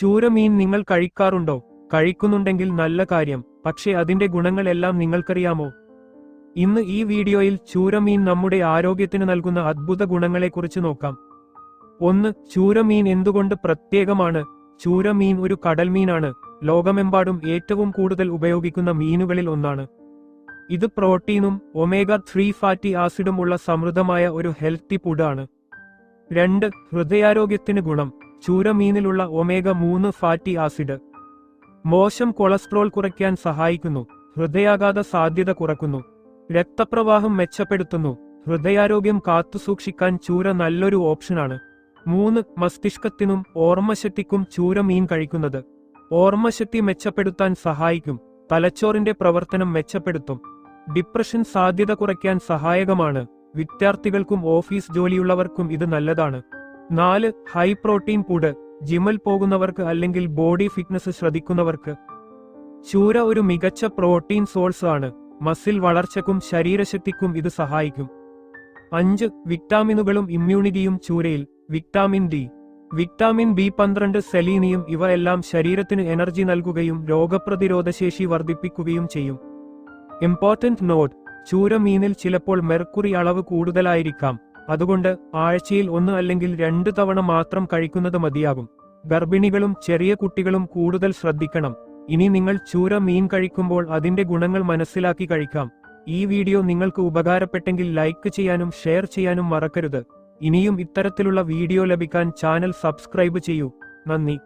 ചൂര മീൻ നിങ്ങൾ കഴിക്കാറുണ്ടോ? കഴിക്കുന്നുണ്ടെങ്കിൽ നല്ല കാര്യം. പക്ഷേ അതിന്റെ ഗുണങ്ങളെല്ലാം നിങ്ങൾക്കറിയാമോ? ഇന്ന് ഈ വീഡിയോയിൽ ചൂര മീൻ നമ്മുടെ ആരോഗ്യത്തിന് നൽകുന്ന അദ്ഭുത ഗുണങ്ങളെക്കുറിച്ച് നോക്കാം. 1. ചൂര മീൻ എന്തുകൊണ്ട് പ്രത്യേകമാണ്? ചൂര മീൻ ഒരു കടൽമീനാണ്. ലോകമെമ്പാടും ഏറ്റവും കൂടുതൽ ഉപയോഗിക്കുന്ന മീനുകളിൽ ഒന്നാണ്. ഇത് പ്രോട്ടീനും ഒമേഗ-3 ഫാറ്റി ആസിഡും ഉള്ള സമൃദ്ധമായ ഒരു ഹെൽത്തി ഫുഡാണ്. 2. ഹൃദയാരോഗ്യത്തിന് ഗുണം. ചൂര മീനിലുള്ള ഒമേഗ-3 ഫാറ്റി ആസിഡ് മോശം കൊളസ്ട്രോൾ കുറയ്ക്കാൻ സഹായിക്കുന്നു. ഹൃദയാഘാത സാധ്യത കുറയ്ക്കുന്നു. രക്തപ്രവാഹം മെച്ചപ്പെടുത്തുന്നു. ഹൃദയാരോഗ്യം കാത്തുസൂക്ഷിക്കാൻ ചൂര നല്ലൊരു ഓപ്ഷനാണ്. 3. മസ്തിഷ്കത്തിനും ഓർമ്മശക്തിക്കും ചൂര മീൻ കഴിക്കുന്നത് ഓർമ്മശക്തി മെച്ചപ്പെടുത്താൻ സഹായിക്കും. തലച്ചോറിന്റെ പ്രവർത്തനം മെച്ചപ്പെടുത്തും. ഡിപ്രഷൻ സാധ്യത കുറയ്ക്കാൻ സഹായകമാണ്. വിദ്യാർത്ഥികൾക്കും ഓഫീസ് ജോലിയുള്ളവർക്കും ഇത് നല്ലതാണ്. 4. High protein food. ജിമ്മിൽ പോകുന്നവർക്ക് അല്ലെങ്കിൽ ബോഡി ഫിറ്റ്നസ് ശ്രദ്ധിക്കുന്നവർക്ക് ചൂര ഒരു മികച്ച പ്രോട്ടീൻ സോഴ്സ് ആണ്. മസിൽ വളർച്ചയ്ക്കും ശരീരശക്തിക്കും ഇത് സഹായിക്കും. 5. വിറ്റാമിനുകളും ഇമ്മ്യൂണിറ്റിയും ചൂരയിൽ. വിറ്റാമിൻ ഡി, വിറ്റാമിൻ ബി12, സെലീനിയം ഇവ എല്ലാം ശരീരത്തിന് എനർജി നൽകുകയും രോഗപ്രതിരോധശേഷി വർദ്ധിപ്പിക്കുകയും ചെയ്യും. ഇമ്പോർട്ടന്റ് നോട്ട്: ചൂര മീനിൽ ചിലപ്പോൾ മെർക്കുറി അളവ് കൂടുതലായിരിക്കാം. അതുകൊണ്ട് ആഴ്ചയിൽ 1 അല്ലെങ്കിൽ 2 തവണ മാത്രം കഴിക്കുന്നത് മതിയാകും. ഗർഭിണികളും ചെറിയ കുട്ടികളും കൂടുതൽ ശ്രദ്ധിക്കണം. ഇനി നിങ്ങൾ ചൂര മീൻ കഴിക്കുമ്പോൾ അതിന്റെ ഗുണങ്ങൾ മനസ്സിലാക്കി കഴിക്കാം. ഈ വീഡിയോ നിങ്ങൾക്ക് ഉപകാരപ്പെട്ടെങ്കിൽ ലൈക്ക് ചെയ്യാനും ഷെയർ ചെയ്യാനും മറക്കരുത്. ഇനിയും ഇത്തരത്തിലുള്ള വീഡിയോ ലഭിക്കാൻ ചാനൽ സബ്സ്ക്രൈബ് ചെയ്യൂ. നന്ദി.